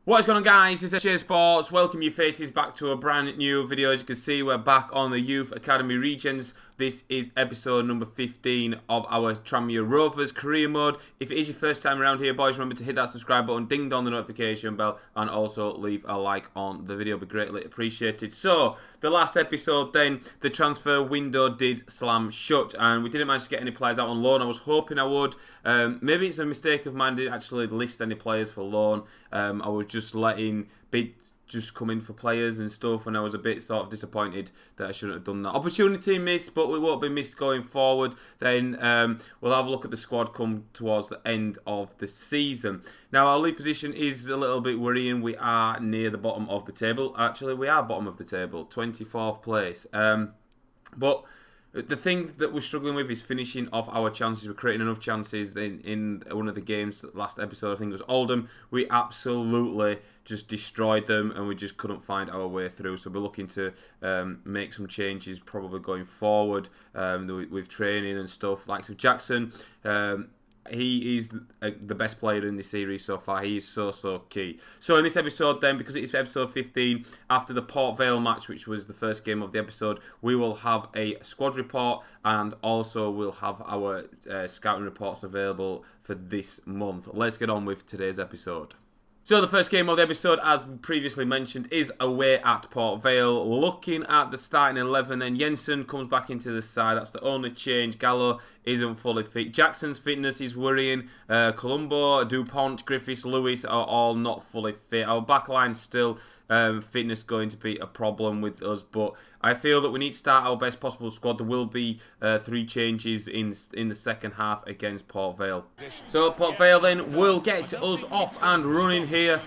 What is going on, guys? It's SJHSports. Welcome your faces back to a brand new video. As you can see, we're back on the Youth Academy Regens. This is episode number 15 of our Tranmere Rovers career mode. If it is your first time around here, boys, remember to hit that subscribe button, ding dong the notification bell, and also leave a like on the video. It'd be greatly appreciated. So, the last episode then, the transfer window did slam shut, and we didn't manage to get any players out on loan. I was hoping I would. Maybe it's a mistake of mine, didn't actually list any players for loan. I was just letting bids just come in for players and stuff, and I was a bit sort of disappointed that I shouldn't have done that. Opportunity missed, but we won't be missed going forward. Then we'll have a look at the squad come towards the end of the season. Now, our league position is a little bit worrying. We are near the bottom of the table. Actually, we are bottom of the table, 24th place. But the thing that we're struggling with is finishing off our chances. We're creating enough chances in one of the games, last episode, I think it was Oldham. We absolutely just destroyed them and we just couldn't find our way through. So we're looking to make some changes probably going forward with training and stuff. Likes of Jackson. He is the best player in this series so far. He is so key. So in this episode then, because it is episode 15, after the Port Vale match, which was the first game of the episode, we will have a squad report and also we'll have our scouting reports available for this month. Let's get on with today's episode. So the first game of the episode, as previously mentioned, is away at Port Vale. Looking at the starting 11, then Jensen comes back into the side. That's the only change. Gallo isn't fully fit. Jackson's fitness is worrying. Colombo, Dupont, Griffiths, Lewis are all not fully fit. Our backline still fitness going to be a problem with us, but I feel that we need to start our best possible squad. There will be 3 changes in the second half against Port Vale. So Port Vale then will get us off and running here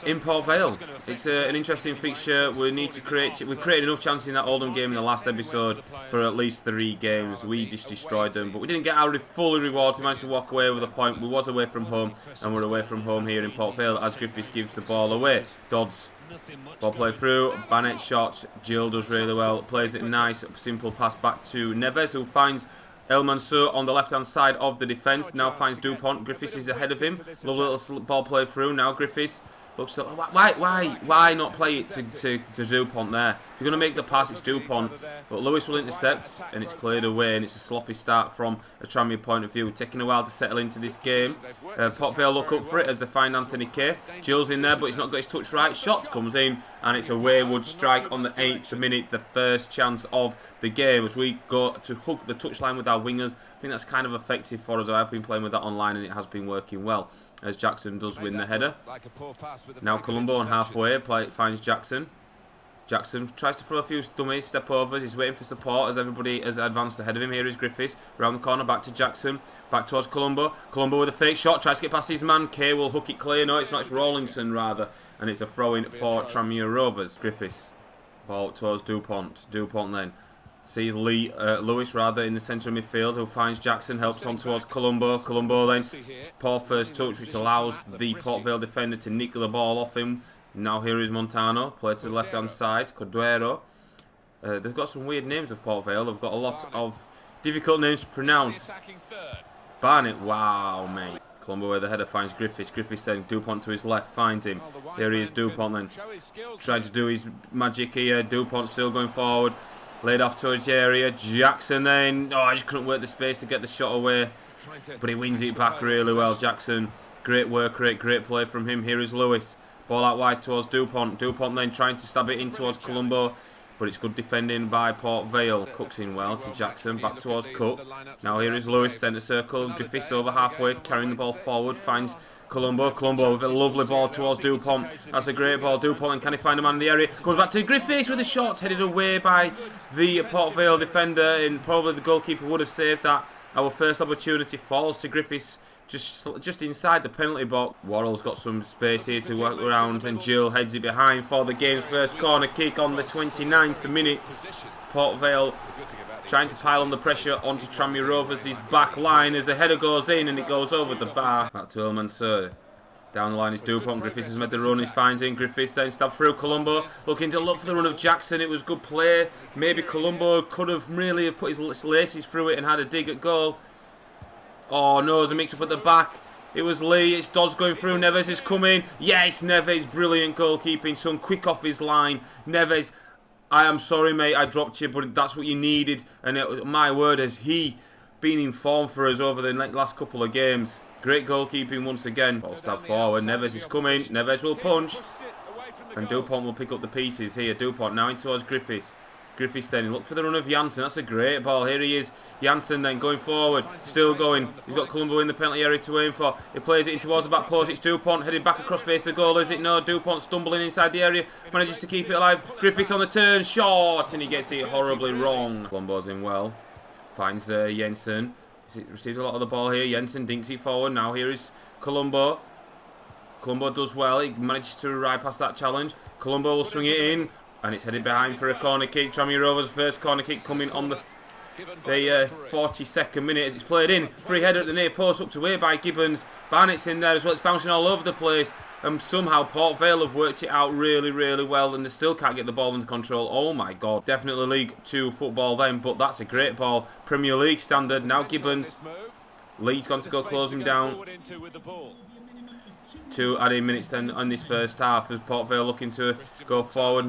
in Port Vale. It's an interesting fixture. We need to we've created enough chances in that Oldham game in the last episode for at least 3 games. We just destroyed them, but we didn't get our fully rewarded. We managed to walk away with a point. We was away from home, and we're away from home here in Port Vale as Griffiths gives the ball away. Dodds. Ball play through, Bannett shot, Jill does really well, plays it nice, simple pass back to Neves, who finds El Mansour on the left hand side of the defence, now finds Dupont. Griffiths is ahead of him, lovely little ball play through, now Griffiths looks, why not play it to Dupont there? If you're going to make the pass, it's Dupont, but Lewis will intercept and it's cleared away, and it's a sloppy start from a Tranmere point of view. Taking a while to settle into this game. Port Vale look up for it as they find Anthony Kay. Jill's in there, but he's not got his touch right. Shot comes in, and it's a wayward strike on the 8th minute, the first chance of the game, as we go to hook the touchline with our wingers. I think that's kind of effective for us. I've been playing with that online and it has been working well, as Jackson does win the header. Now Colombo on halfway finds Jackson. Jackson tries to throw a few dummies, step overs. He's waiting for support as everybody has advanced ahead of him. Here is Griffiths, round the corner, back to Jackson, back towards Colombo. Colombo with a fake shot, tries to get past his man. Kay will hook it clear. No, it's not, it's Rawlinson rather. And it's a throw-in for Tranmere Rovers. Griffiths, ball towards Dupont. Dupont then sees Lewis rather in the centre of midfield, who finds Jackson, helps on towards Colombo. Colombo then, poor first touch, which allows the Port Vale defender to nick the ball off him. Now here is Montano, play to the left-hand side, Corduero. They've got some weird names of Port Vale. They've got a lot of difficult names to pronounce. Barnett, wow, mate. Colombo where the header finds Griffiths. Griffiths then, Dupont to his left, finds him. Here he is, Dupont then. Trying to do his magic here. Dupont still going forward. Laid off towards the area. Jackson then, I just couldn't work the space to get the shot away. But he wins it back really well, Jackson. Great work rate, great play from him. Here is Lewis. Ball out wide towards Dupont. Dupont then trying to stab it in towards Colombo, but it's good defending by Port Vale. Cook's in well to Jackson, back towards Cook. Now here is Lewis, centre circle. Griffiths over halfway, carrying the ball forward, finds Colombo. Colombo with a lovely ball towards Dupont. That's a great ball. Dupont, and can he find a man in the area? Goes back to Griffiths with a shot, headed away by the Port Vale defender, and probably the goalkeeper would have saved that. Our first opportunity falls to Griffiths, just inside the penalty box. Worrell's got some space here to work around, and Jill heads it behind for the game's first corner kick on the 29th minute. Port Vale trying to pile on the pressure onto Tranmere Rovers' back line as the header goes in and it goes over the bar. Back to El Mansour. Down the line is Dupont. Griffiths has made the run, he finds in. Griffiths then stabbed through Colombo, looking to look for the run of Jackson. It was good play. Maybe Colombo could have really put his laces through it and had a dig at goal. Oh no, there's a mix up at the back. It was Lee. It's Dodds going through. Neves is coming. Yes, Neves. Brilliant goalkeeping. Son quick off his line. Neves, I am sorry, mate. I dropped you, but that's what you needed. And my word, has he been in form for us over the last couple of games. Great goalkeeping once again. Ball stab forward. Neves is coming. Neves will punch. And Dupont will pick up the pieces here. Dupont now in towards Griffiths. Griffiths then, look for the run of Janssen. That's a great ball. Here he is. Janssen then going forward. Still going. He's got Colombo in the penalty area to aim for. He plays it in towards the back post. It's Dupont headed back across face the goal. Is it? No. Dupont stumbling inside the area. Manages to keep it alive. Griffiths on the turn. Short. And he gets it horribly wrong. Colombo's in well. Finds Janssen. Receives a lot of the ball here. Janssen dinks it forward. Now here is Colombo. Colombo does well. He manages to ride past that challenge. Colombo will swing it in. And it's headed behind for a corner kick. Tranmere Rovers' first corner kick coming on the 42nd minute as it's played in. Free header at the near post, up to away by Gibbons. Barnett's in there as well. It's bouncing all over the place. And somehow Port Vale have worked it out really, really well. And they still can't get the ball under control. Oh my God. Definitely League 2 football then. But that's a great ball. Premier League standard. Now Gibbons. Lee's gone to go close him down. 2 added minutes then on this first half as Port Vale looking to go forward.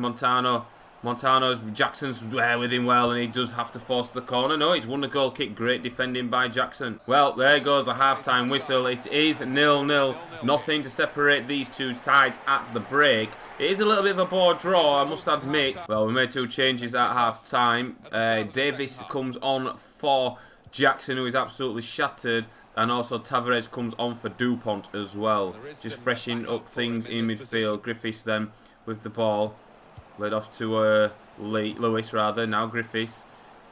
Jackson's there with him well, and he does have to force the corner. No, he's won the goal kick. Great defending by Jackson. Well, there goes the half-time whistle. It is 0-0. Nothing to separate these two sides at the break. It is a little bit of a poor draw, I must admit. Well, we made 2 changes at half-time. Davis comes on for Jackson, who is absolutely shattered. And also Tavares comes on for Dupont as well. Just freshening up things in midfield. Griffiths then with the ball. Led off to Lewis rather. Now Griffiths.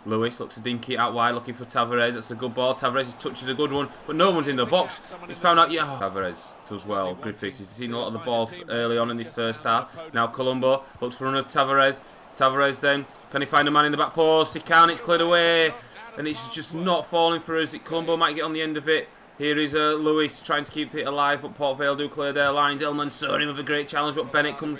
Lewis looks to dink it out wide looking for Tavares. That's a good ball. Tavares touches a good one. But no one's in the box. He's found out. Yeah, Tavares does well. Griffiths has seen a lot of the ball early on in this first half. Now Colombo looks for run of Tavares. Tavares then. Can he find a man in the back post? He can. It's cleared away. And it's just not falling for us. Colombo might get on the end of it. Here is Lewis trying to keep it alive, but Port Vale do clear their lines. Elman Sorin with a great challenge, but Barnett comes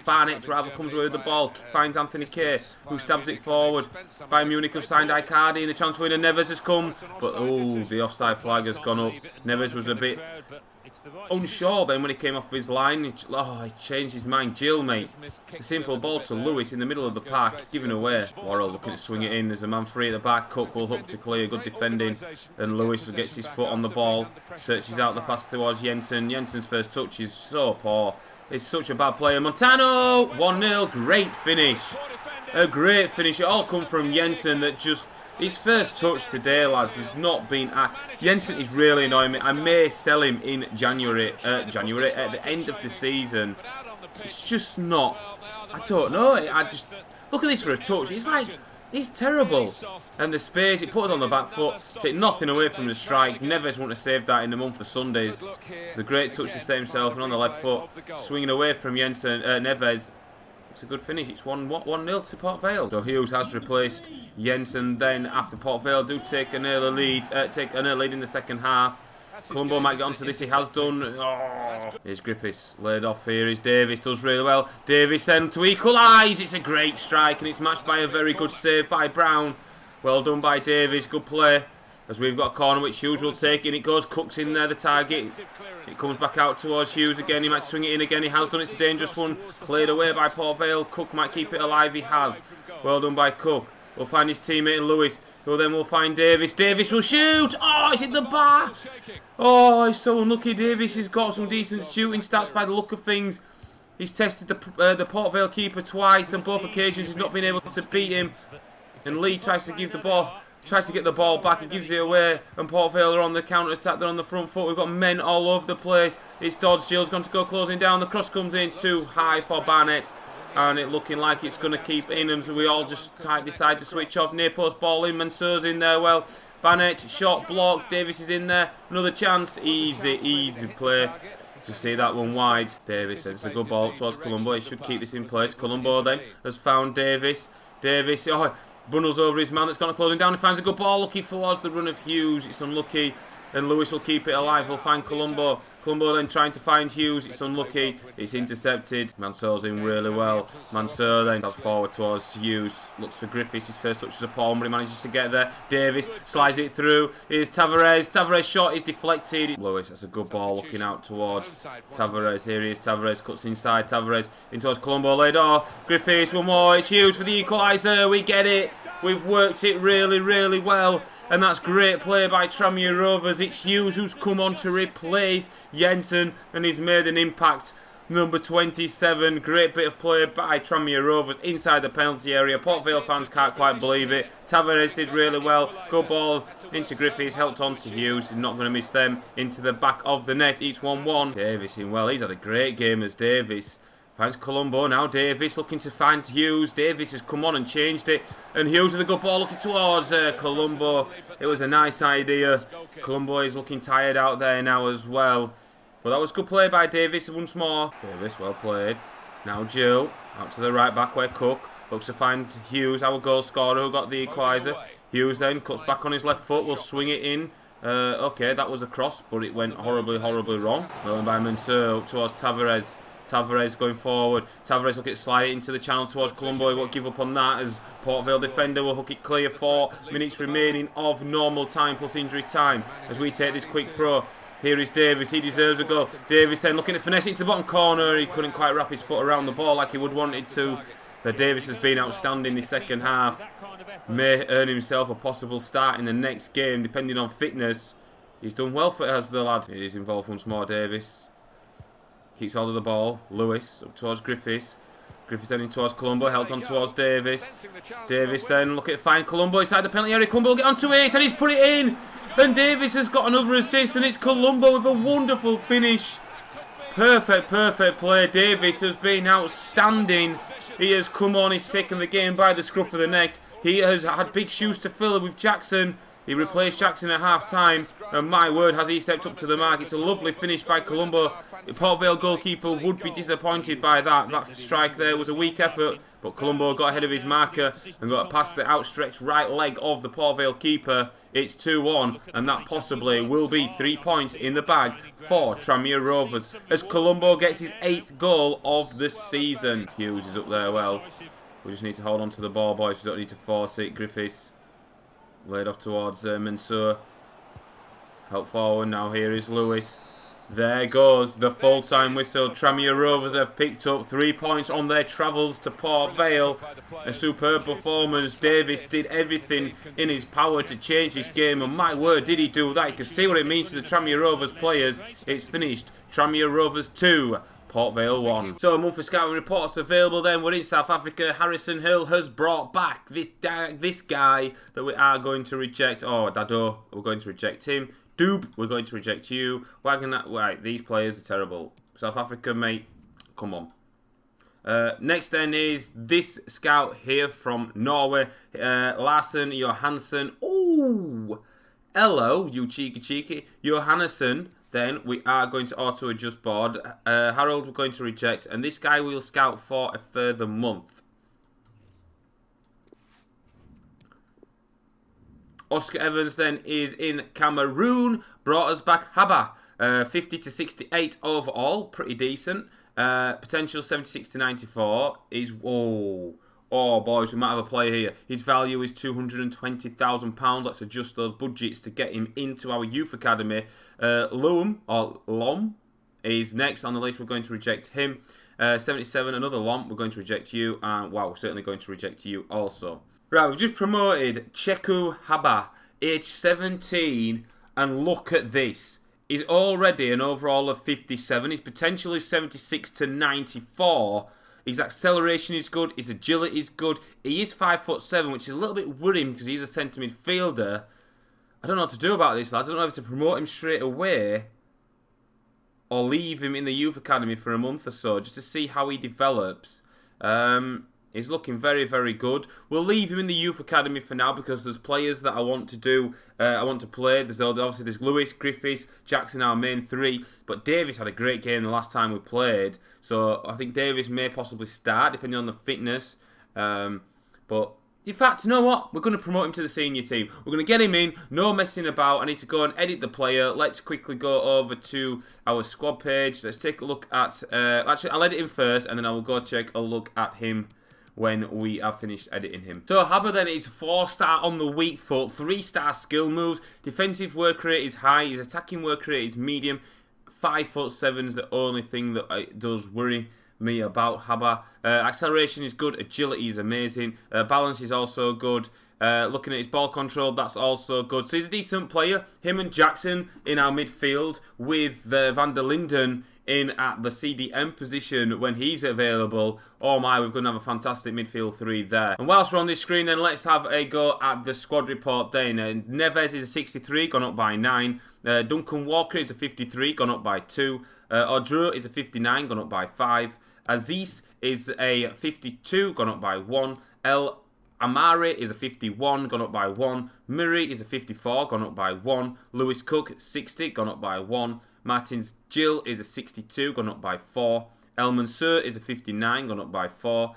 away with the ball. Finds Anthony Kay, who stabs it forward. Bayern Munich have signed Icardi, and the transfer winner Neves has come. But oh, the offside flag has gone up. Neves was a bit unsure then when he came off his line. He changed his mind. Jill, mate. A simple ball to Lewis in the middle of the park, given away. Worrell looking to swing it in. There's a man free at the back. Cook will hook to clear. Good defending. And Lewis gets his foot on the ball. Searches out the pass towards Jensen. Jensen's first touch is so poor. It's such a bad player. Montano! 1-0. Great finish. A great finish. It all come from Jensen that just... His first touch today, lads, has not been... Jensen is really annoying me. I may sell him in January, at the end of the season. It's just not... I don't know. I just... Look at this for a touch. It's like... It's terrible. And the space, he put it on the back foot. Take nothing away from the strike. Neves wouldn't have saved that in the month for Sundays. It's a great touch to save himself and on the left foot. Swinging away from Jensen, Neves. It's a good finish. It's 1-0 to Port Vale. So Hughes has replaced Jensen then after Port Vale do take an early lead, in the second half. Colombo might get onto this. He has done. Oh. Here's Griffiths laid off. Here is Davis. Does really well. Davis then to equalise. It's a great strike and it's matched by a very good save by Brown. Well done by Davis. Good play. As we've got a corner which Hughes will take in. It goes. Cook's in there, the target. It comes back out towards Hughes again. He might swing it in again. He has done. It's a dangerous one. Cleared away by Port Vale. Cook might keep it alive. He has. Well done by Cook. We'll find his teammate in Lewis. Who then will find Davis. Davis will shoot. Oh, it's in the bar. Oh, he's so unlucky. Davis has got some decent shooting stats by the look of things. He's tested the Port Vale keeper twice. On both occasions, he's not been able to beat him. And Lee tries to give the ball... Tries to get the ball back, he gives it away, and Port Vale are on the counter-attack, they're on the front foot, we've got men all over the place. It's Dodds, Gill's going to go closing down, the cross comes in too high for Barnett, and it looking like it's going to keep in them, so we all just decide to switch off. Near post ball in, Mansour's in there, well, Barnett, shot blocked, Davis is in there, another chance, easy play. To see that one wide. Davis, it's a good ball towards Colombo, he should keep this in place. Colombo then has found Davis, bundles over his man that's going to close him down. He finds a good ball. Looking towards the run of Hughes. It's unlucky. And Lewis will keep it alive. He'll find Colombo. Colombo then trying to find Hughes. It's unlucky. It's intercepted. Mansour's in really well. Mansour then comes forward towards Hughes. Looks for Griffiths. His first touch is a palm, but he manages to get there. Davis slides it through. Here's Tavares. Tavares' shot is deflected. Lewis, that's a good ball looking out towards Tavares. Here he is. Tavares cuts inside. Tavares in towards Colombo. Laid off. Griffiths, one more. It's Hughes for the equaliser. We get it. We've worked it really, really well. And that's great play by Tranmere Rovers. It's Hughes who's come on to replace Jensen, and he's made an impact. Number 27, great bit of play by Tranmere Rovers inside the penalty area. Port Vale fans can't quite believe it. Tavares did really well. Good ball into Griffiths, helped on to Hughes. He's not going to miss them into the back of the net. It's 1-1. Davis in well. He's had a great game as Davis. Finds Colombo, now Davis looking to find Hughes. Davis has come on and changed it. And Hughes with a good ball looking towards Colombo. It was a nice idea. Colombo is looking tired out there now as well. But that was good play by Davis once more. Davis, well played. Now Jill, out to the right back where Cook looks to find Hughes, our goal scorer who got the equaliser. Hughes then cuts back on his left foot, will swing it in. Okay, that was a cross, but it went horribly, horribly wrong. Well done by Mansour up towards Tavares. Tavares going forward. Tavares looking to slide it into the channel towards Colombo. He won't give up on that as Port Vale defender will hook it clear. 4 minutes remaining of normal time plus injury time as we take this quick throw. Here is Davis. He deserves a goal. Davis then looking to finesse it into the bottom corner. He couldn't quite wrap his foot around the ball like he would wanted to. But Davis has been outstanding the second half. May earn himself a possible start in the next game depending on fitness. He's done well for us, the lad. He is involved once more, Davis. Keeps hold of the ball. Lewis up towards Griffiths. Griffiths then in towards Colombo. Held on towards Davis. Davis then look at find Colombo inside the penalty area. Colombo will get onto it and he's put it in. And Davis has got another assist and it's Colombo with a wonderful finish. Perfect, perfect play. Davis has been outstanding. He has come on. He's taken the game by the scruff of the neck. He has had big shoes to fill with Jackson. He replaced Jackson at half-time, and my word, has he stepped up to the mark. It's a lovely finish by Colombo. The Port Vale goalkeeper would be disappointed by that. That strike there was a weak effort, but Colombo got ahead of his marker and got past the outstretched right leg of the Port Vale keeper. It's 2-1, and that possibly will be 3 points in the bag for Tranmere Rovers as Colombo gets his 8th goal of the season. Hughes is up there well. We just need to hold on to the ball, boys. We don't need to force it. Griffiths laid off towards Mansour. Help forward. Now here is Lewis. There goes the full-time whistle. Tranmere Rovers have picked up 3 points on their travels to Port Vale. A superb performance. Davis did everything in his power to change this game. And my word, did he do that. You can see what it means to the Tranmere Rovers players. It's finished. Tranmere Rovers 2. Port Vale 1. So a month for scouting reports available then. We're in South Africa. Harrison Hill has brought back this guy that we are going to reject. Oh, Dado, we're going to reject him. Doob, we're going to reject you. Wagner, right, these players are terrible. South Africa, mate, come on. Next then is this scout here from Norway. Larsen Johansson. Ooh, hello, you cheeky. Johannesson. Then we are going to auto adjust board. Harold we're going to reject. And this guy we'll scout for a further month. Oscar Evans then is in Cameroon. Brought us back Haba. 50 to 68 overall. Pretty decent. Potential 76 to 94. Is oh boys, we might have a player here. His value is £220,000. Let's adjust those budgets to get him into our youth academy. Lom is next on the list. We're going to reject him. 77, another Lom. We're going to reject you. And wow, we're certainly going to reject you also. Right, we've just promoted Cheku Haba, age 17. And look at this. He's already an overall of 57. His potential is 76 to 94. His acceleration is good. His agility is good. He is 5'7", which is a little bit worrying because he's a centre midfielder. I don't know what to do about this, lads. I don't know if to promote him straight away or leave him in the youth academy for a month or so just to see how he develops. He's looking very, very good. We'll leave him in the youth academy for now because there's players that I want to do. I want to play. Obviously there's Lewis, Griffiths, Jackson, our main 3. But Davis had a great game the last time we played. So I think Davis may possibly start depending on the fitness. But In fact, you know what? We're going to promote him to the senior team. We're going to get him in. No messing about. I need to go and edit the player. Let's quickly go over to our squad page. Let's take a look at... actually, I'll edit him first, and then I will go take a look at him when we have finished editing him. So Habba then is 4-star on the weak foot, 3-star skill moves. Defensive work rate is high. His attacking work rate is medium. 5'7" is the only thing that does worry me about Habba. Acceleration is good, agility is amazing, balance is also good. Looking at his ball control, that's also good. So he's a decent player. Him and Jackson in our midfield with Van der Linden in at the CDM position when he's available. Oh my, we're going to have a fantastic midfield three there. And whilst we're on this screen then, let's have a go at the squad report then. Neves is a 63, gone up by 9. Duncan Walker is a 53, gone up by 2. Odro is a 59, gone up by 5. Aziz is a 52, gone up by 1. El Amari is a 51, gone up by 1. Murray is a 54, gone up by 1. Lewis Cook, 60, gone up by 1. Martins Gill is a 62, gone up by 4. El Mansour is a 59, gone up by 4.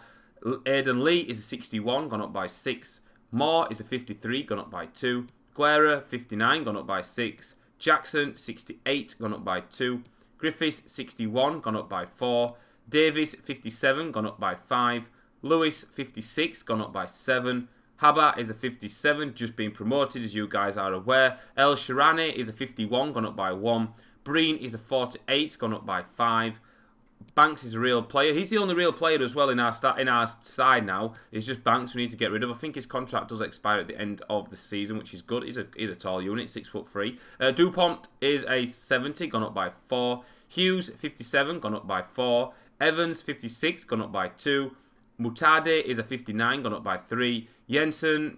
Aidan Lee is a 61, gone up by 6. Moore is a 53, gone up by 2. Guerra, 59, gone up by 6. Jackson, 68, gone up by 2. Griffiths, 61, gone up by 4. Davies, 57, gone up by 5. Lewis, 56, gone up by 7. Habba is a 57, just being promoted, as you guys are aware. El Sharani is a 51, gone up by 1. Breen is a 48, gone up by 5. Banks is a real player. He's the only real player as well in our side now. It's just Banks we need to get rid of. I think his contract does expire at the end of the season, which is good. He's a tall unit, 6'3". Dupont is a 70, gone up by 4. Hughes, 57, gone up by 4. Evans, 56, gone up by 2. Mutade is a 59, gone up by 3. Jensen,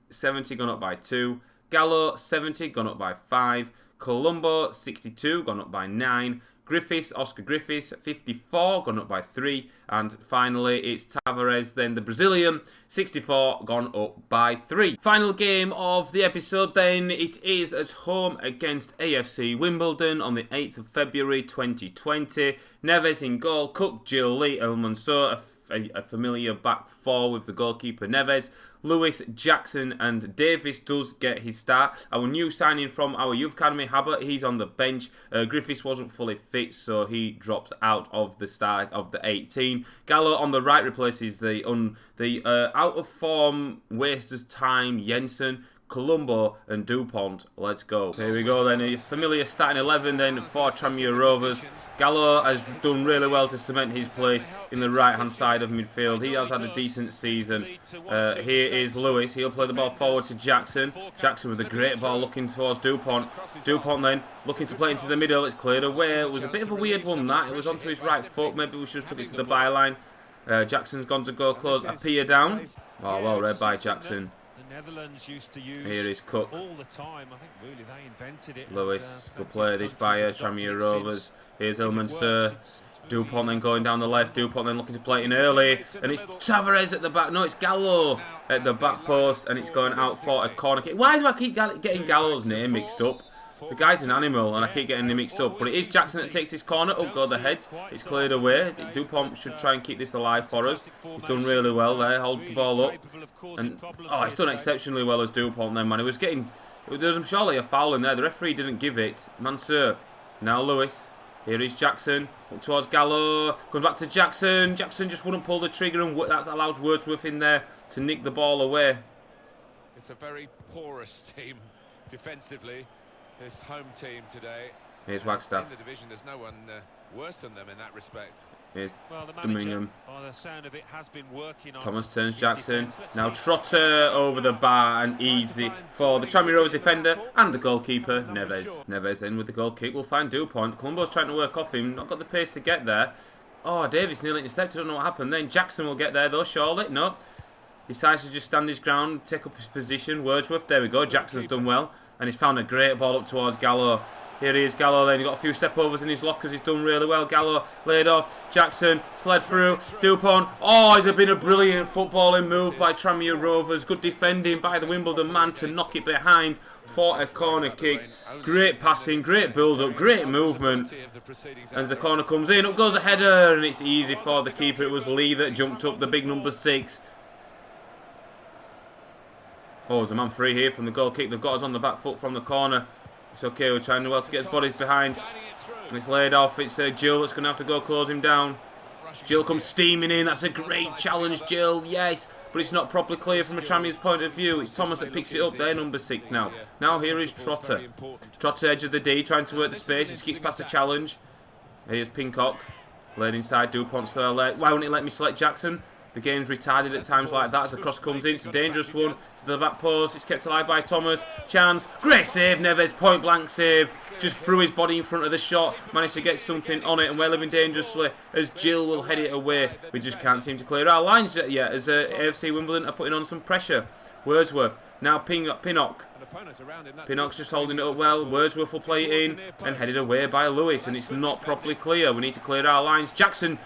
70, gone up by 2. Gallo, 70, gone up by 5. Colombo, 62, gone up by 9. Griffiths, Oscar Griffiths, 54, gone up by 3. And finally, it's Tavares, then the Brazilian, 64, gone up by 3. Final game of the episode then, it is at home against AFC Wimbledon on the 8th of February 2020. Neves in goal, Cook, Gill, Lee, El Mansour, a familiar back four with the goalkeeper Neves. Lewis, Jackson and Davis does get his start. Our new signing from our youth academy, Habba, he's on the bench. Griffiths wasn't fully fit, so he drops out of the start of the 18. Gallo on the right replaces the out of form, waste of time Jensen, Colombo and Dupont. Let's go. So here we go then. A familiar starting 11 then for Tranmere Rovers. Gallo has done really well to cement his place in the right hand side of midfield. He has had a decent season. Here is Lewis. He'll play the ball forward to Jackson. Jackson with a great ball looking towards Dupont. Dupont then looking to play into the middle. It's cleared away. It was a bit of a weird one that. It was onto his right foot. Maybe we should have took it to the byline. Jackson's gone to go close. Apia down. Oh, well read by Jackson. Netherlands used to use here is Cook. All the time. I think really they invented it. Lewis, good play this by Tranmere Rovers. Here's El Mansour. Dupont then going down the left. Dupont then looking to play it in early. And it's Tavares at the back. No, it's Gallo at the back post. And it's going out for a corner kick. Why do I keep getting Gallo's name mixed up? The guy's an animal and I keep getting him mixed up. But it is Jackson that takes this corner. Oh, God, the head. It's cleared away. Dupont should try and keep this alive for us. He's done really well there. Holds the ball up. And, oh, he's done exceptionally well as Dupont then, man. He was getting... There was surely a foul in there. The referee didn't give it. Mansour. Now Lewis. Here is Jackson. Up towards Gallo. Goes back to Jackson. Jackson just wouldn't pull the trigger and that allows Wordsworth in there to nick the ball away. It's a very porous team defensively. This home team today. Here's Wagstaff. In the division, there's no one worse than them in that respect. Here's the manager, by the sound of it, has been working on Thomas turns Jackson. Now Trotter over the bar and easy for the Tranmere Rovers defender and the goalkeeper, Neves. Neves in with the goal kick. We'll find Dupont. Colombo's trying to work off him. Not got the pace to get there. Oh, Davis nearly intercepted. Don't know what happened. Then Jackson will get there though, surely. No. Decides to just stand his ground, take up his position. Wordsworth, there we go. Jackson's done well. And he's found a great ball up towards Gallo. Here he is, Gallo then. He's got a few step overs in his lockers. He's done really well. Gallo laid off. Jackson slid through. Dupont. Oh, it's been a brilliant footballing move by Tranmere Rovers. Good defending by the Wimbledon man to knock it behind for a corner kick. Great passing, great build-up, great movement. And the corner comes in. Up goes a header. And it's easy for the keeper. It was Lee that jumped up, the big number 6. Oh, there's a man free here from the goal kick. They've got us on the back foot from the corner. It's okay, we're trying well to get his bodies behind. It's laid off. It's Jill that's going to have to go close him down. Jill comes steaming in. That's a great challenge, Jill. Yes. But it's not properly clear from a Tranmere's point of view. It's Thomas that picks it up there, number 6 now. Now here is Trotter. Trotter, edge of the D, trying to work the space. He skips past the challenge. Here's Pincock. Laid inside, Dupont's there. Why won't he let me select Jackson? The game's retarded at times like that as the cross comes in. It's a dangerous one to the back post. It's kept alive by Thomas. Chance. Great save, Neves. Point blank save. Just threw his body in front of the shot. Managed to get something on it. And we're living dangerously as Jill will head it away. We just can't seem to clear our lines yet as AFC Wimbledon are putting on some pressure. Wordsworth. Now Pinnock. Pinnock's just holding it up well. Wordsworth will play it in and headed away by Lewis. And it's not properly clear. We need to clear our lines. Jackson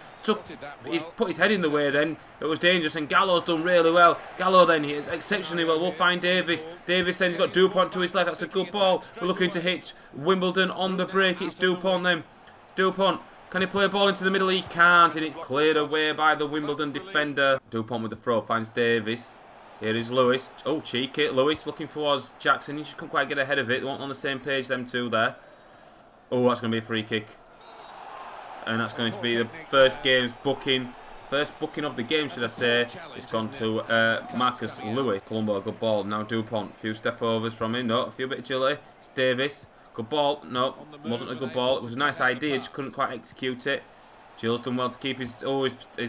he put his head in the way then. It was dangerous and Gallo's done really well. Gallo then, exceptionally well. We'll find Davis. Davis then, he's got Dupont to his left. That's a good ball. We're looking to hit Wimbledon on the break. It's Dupont then. Dupont, can he play a ball into the middle? He can't, and it's cleared away by the Wimbledon defender. Dupont with the throw, finds Davis. Here is Lewis. Oh, cheeky. Lewis looking towards Jackson. He just couldn't quite get ahead of it. They weren't on the same page, them two there. Oh, that's going to be a free kick. And that's going to be the first booking of the game, should I say. It's gone to Marcus Lewis. Colombo, good ball. Now Dupont, few step overs from him. No, a few bit agility. It's Davis. Good ball. No, wasn't a good ball. It was a nice idea, just couldn't quite execute it. Gill's done well to keep his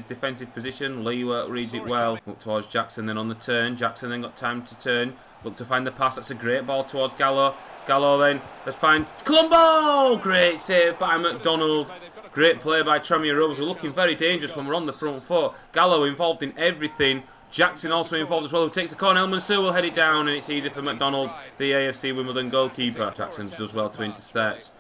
defensive position. Lee reads it well. Up towards Jackson then on the turn. Jackson then got time to turn. Look to find the pass. That's a great ball towards Gallo. Gallo then, let's find Colombo! Great save by McDonald. Great play by Tranmere Rovers. We're looking very dangerous when we're on the front foot. Gallo involved in everything. Jackson also involved as well, who takes the corner. Elmansour will head it down, and it's easy for McDonald, the AFC Wimbledon goalkeeper. Jackson does well to intercept.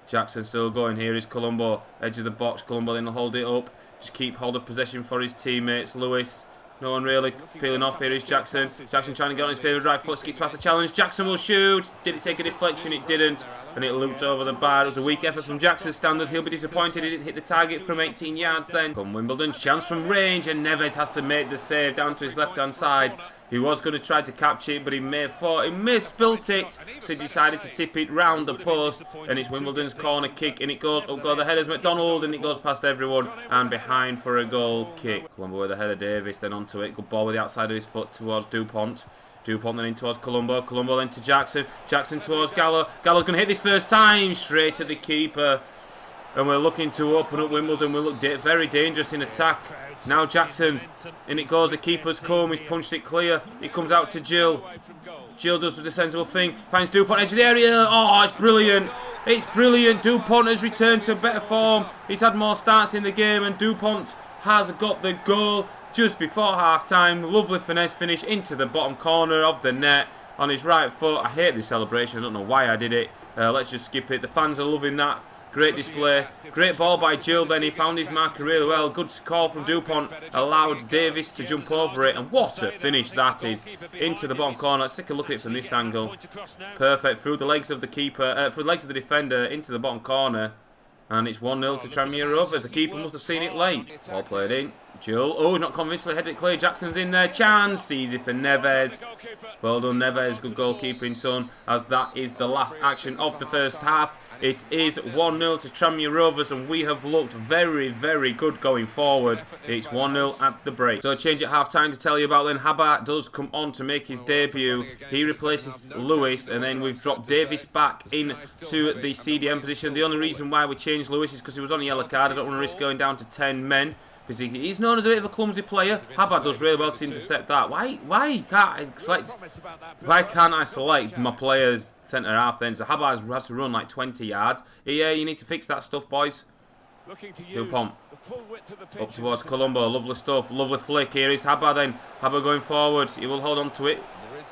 Jackson still going. Here is Colombo, edge of the box. Colombo then will hold it up. Just keep hold of possession for his teammates. Lewis, no one really peeling off. Here is Jackson. Jackson trying to get on his favourite right foot, skips past the challenge. Jackson will shoot. Did it take a deflection? It didn't. And it looped over the bar. It was a weak effort from Jackson's standard. He'll be disappointed he didn't hit the target from 18 yards then. Come Wimbledon, chance from range, and Neves has to make the save down to his left-hand side. He was going to try to capture it, but he misspilt it, so he decided to tip it round the post, and it's Wimbledon's corner kick, and it goes up, the header's McDonald, and it goes past everyone, and behind for a goal kick. Colombo with the header, Davis then onto it. Good ball with the outside of his foot towards Dupont. Dupont then in towards Colombo. Colombo then to Jackson. Jackson towards Gallo. Gallo's going to hit this first time. Straight at the keeper. And we're looking to open up Wimbledon. We look very dangerous in attack. Now Jackson. In it goes. The keeper's come. He's punched it clear. It comes out to Jill. Jill does the sensible thing. Finds Dupont edge of the area. Oh, it's brilliant. It's brilliant. Dupont has returned to better form. He's had more starts in the game. And Dupont has got the goal just before half-time. Lovely finesse finish into the bottom corner of the net on his right foot. I hate this celebration. I don't know why I did it. Let's just skip it. The fans are loving that. Great display. Great ball by Jill then. He found his marker really well. Good call from Dupont. Allowed Davis to jump over it. And what a finish that is. Into the bottom corner. Let's take a look at it from this angle. Perfect. Through the legs of the keeper. Through the legs of the defender. Into the bottom corner. And it's 1-0 to Tranmere Rovers. The keeper must have seen it late. Ball played in. Jill. Oh, not convincingly headed it clear. Jackson's in there. Chance. Easy for Neves. Well done, Neves. Good goalkeeping, son. As that is the last action of the first half. It is 1-0 to Tranmere Rovers, and we have looked very good going forward. It's 1-0 at the break. So a change at half-time to tell you about then. Habat does come on to make his debut. He replaces Lewis, and then we've dropped Davis back into the CDM position. The only reason why we changed Lewis is because he was on a yellow card. I don't want to risk going down to 10 men. Because he's known as a bit of a clumsy player. Habat does really well to intercept that. Why can't I select my player's centre half then? So Habat has to run like 20 yards. Yeah, you need to fix that stuff, boys. Dupont. Up towards Colombo. Lovely stuff. Lovely flick. Here is Habat then. Habat going forward. He will hold on to it.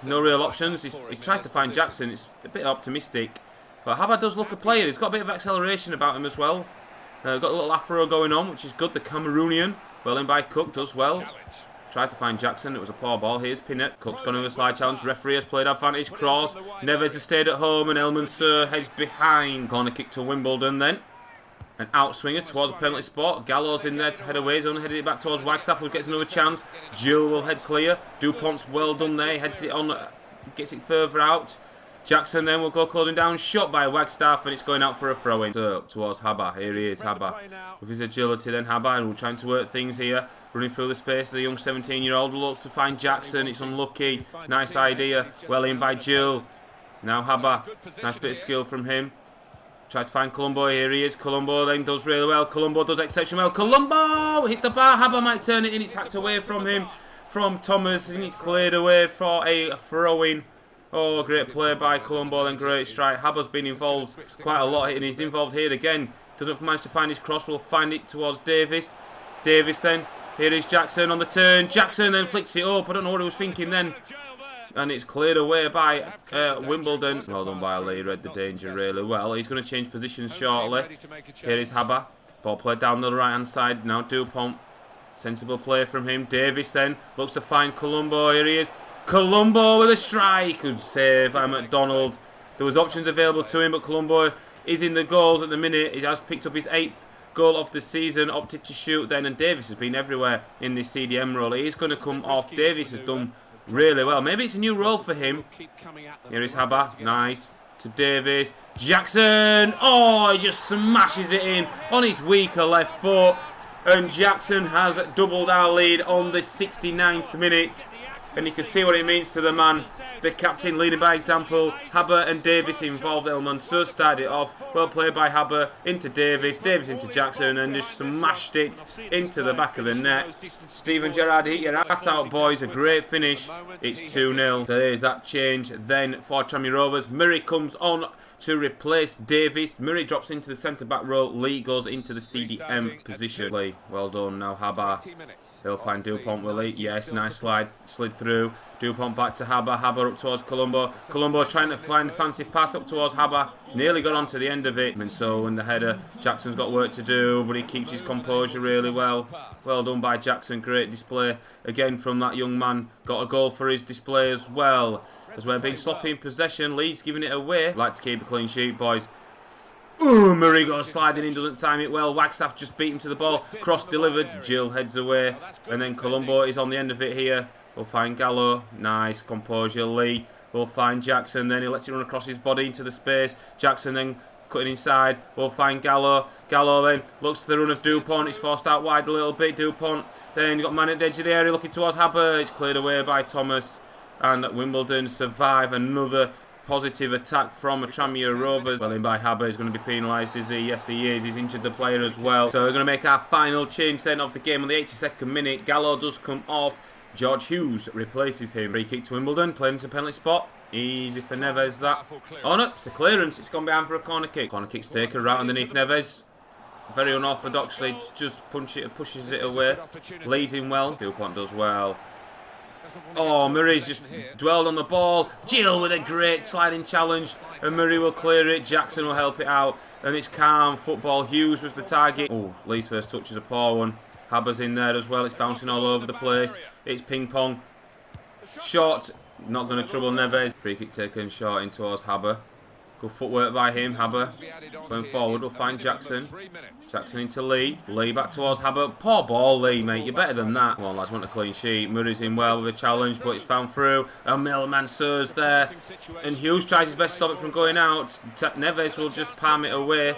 No real options. He tries to find Jackson. It's a bit optimistic. But Habat does look a player. He's got a bit of acceleration about him as well. Got a little afro going on, which is good. The Cameroonian. Well in by Cook, does well. Tried to find Jackson. It was a poor ball. Here's Pinnock. Cook's gone over a slide challenge. Referee has played advantage. Cross. Neves has stayed at home, and Elmansour heads behind. Corner kick to Wimbledon then. An outswinger towards the penalty spot. Gallo's in there to head away. He's only headed it back towards Wagstaff, who gets another chance. Jill will head clear. Dupont's well done there. He heads it on gets it further out. Jackson then will go closing down, shot by Wagstaff, and it's going out for a throw-in. So, towards Habba. Here he is, Habba. With his agility then, Habba, who's trying to work things here. Running through the space, the young 17-year-old looks to find Jackson. It's unlucky. Nice idea. Well in by Jill. Now Habba. Nice bit of skill from him. Try to find Colombo. Here he is. Colombo then does really well. Colombo does exceptionally well. Colombo! Hit the bar. Habba might turn it in. It's hacked away from him. From Thomas. And it's cleared away for a throw-in. Oh, great play by Colombo, then great strike. Habba's been involved quite a lot, and he's involved here again. Doesn't manage to find his cross, will find it towards Davis. Davis then, here is Jackson on the turn. Jackson then flicks it up, I don't know what he was thinking then. And it's cleared away by Wimbledon. Well done by Lee, read the danger really well. He's going to change positions shortly. Here is Habba. Ball played down the right hand side, now Dupont. Sensible play from him. Davis then, looks to find Colombo, here he is. Colombo with a strike. Good save by McDonald. There was options available to him, but Colombo is in the goals at the minute. He has picked up his 8th goal of the season, opted to shoot then, and Davis has been everywhere in this CDM role. He is going to come off. Davis has done really well. Maybe it's a new role for him. Here is Habba. Nice. To Davis. Jackson. Oh, he just smashes it in on his weaker left foot. And Jackson has doubled our lead on the 69th minute. And you can see what it means to the man, the captain leading by example. Habba and Davis involved. El Mansur started it off. Well played by Habba into Davis. Davis into Jackson and just smashed it into the back of the net. Stephen Gerrard, hit your hat out, boys. A great finish. It's 2-0. So there's that change then for Tranmere Rovers. Murray comes on to replace Davis. Murray drops into the centre-back role. Lee goes into the CDM position. Lee, well done. Now Habba. He'll find Dupont, will he? Yes, nice slide. Slid through. Dupont back to Habba. Habba up towards Colombo. Colombo trying to find a fancy pass up towards Habba. Nearly got onto the end of it. And so in the header, Jackson's got work to do, but he keeps his composure really well. Well done by Jackson. Great display again from that young man. Got a goal for his display as well. As we're being sloppy in possession, Leeds giving it away. Like to keep a clean sheet, boys. Ooh, Murray goes sliding in, doesn't time it well. Wagstaff just beat him to the ball. Cross delivered. Jill heads away. And then Colombo is on the end of it here. We'll find Gallo. Nice composure. Lee will find Jackson. Then he lets it run across his body into the space. Jackson then cutting inside. We'll find Gallo. Gallo then looks to the run of Dupont. It's forced out wide a little bit. Dupont. Then you got man at the edge of the area looking towards Habba. It's cleared away by Thomas. And Wimbledon survive another positive attack from Tranmere Rovers. Well in by Habba. Is going to be penalised, is he? Yes, he is. He's injured the player as well. So we're going to make our final change then of the game on the 82nd minute. Gallo does come off. George Hughes replaces him. Free kick to Wimbledon. Playing to penalty spot. Easy for Neves that. Oh no, it's a clearance. It's gone behind for a corner kick. Corner kick's taken right underneath Neves. Very unorthodoxly just pushes it away. Lays in well. Dupont does well. Oh, Murray's just dwelled on the ball. Jill with a great sliding challenge. And Murray will clear it. Jackson will help it out. And it's calm football. Hughes was the target. Oh, Lee's first touch is a poor one. Habba's in there as well. It's bouncing all over the place. It's ping pong. Short. Not going to trouble Neves. Free kick taken short in towards Habba. Good footwork by him. Habba going forward. We'll find Jackson. Jackson into Lee. Lee back towards Habba. Poor ball, Lee, mate. You're better than that. Come on, lads. Want a clean sheet. Murray's in well with a challenge, but it's found through. And Mansur's there. And Hughes tries his best to stop it from going out. Neves will just palm it away.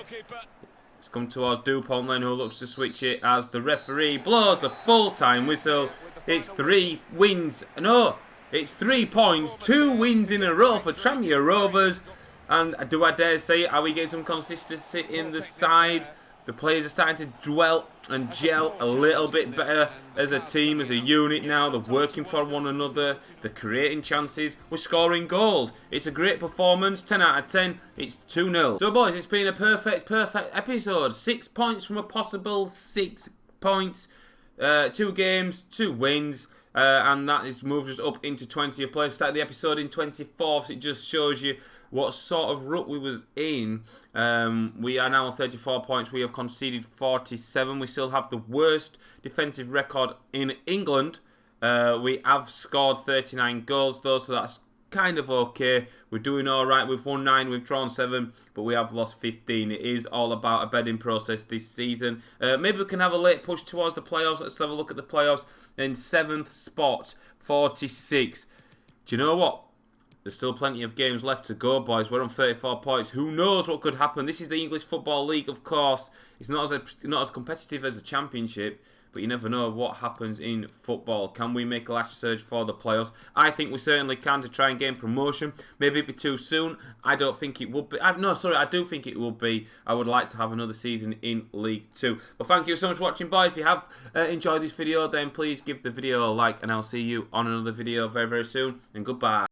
It's come towards Dupont then, who looks to switch it as the referee blows the full-time whistle. It's 3 wins. No, it's 3 points. 2 wins in a row for Tranmere Rovers. And do I dare say, are we getting some consistency in the side? The players are starting to dwell and gel a little bit better as a team, as a unit now. They're working for one another. They're creating chances. We're scoring goals. It's a great performance. 10 out of 10. It's 2-0. So, boys, it's been a perfect episode. 6 points from a possible 6 points. 2 games, 2 wins. And that has moved us up into 20th place. We started the episode in 24th. So it just shows you what sort of rut we was in. We are now on 34 points. We have conceded 47. We still have the worst defensive record in England. We have scored 39 goals though, so that's kind of okay. We're doing alright. We've won 9, we've drawn 7, but we have lost 15. It is all about a bedding process this season. Maybe we can have a late push towards the playoffs. Let's have a look at the playoffs. In 7th spot, 46. Do you know what? There's still plenty of games left to go, boys. We're on 34 points. Who knows what could happen? This is the English Football League, of course. It's not as competitive as the Championship, but you never know what happens in football. Can we make a last surge for the playoffs? I think we certainly can to try and gain promotion. Maybe it'd be too soon. I don't think it would be. No, sorry, I do think it will be. I would like to have another season in League 2. But thank you so much for watching, boys. If you have enjoyed this video, then please give the video a like, and I'll see you on another video very, very soon. And goodbye.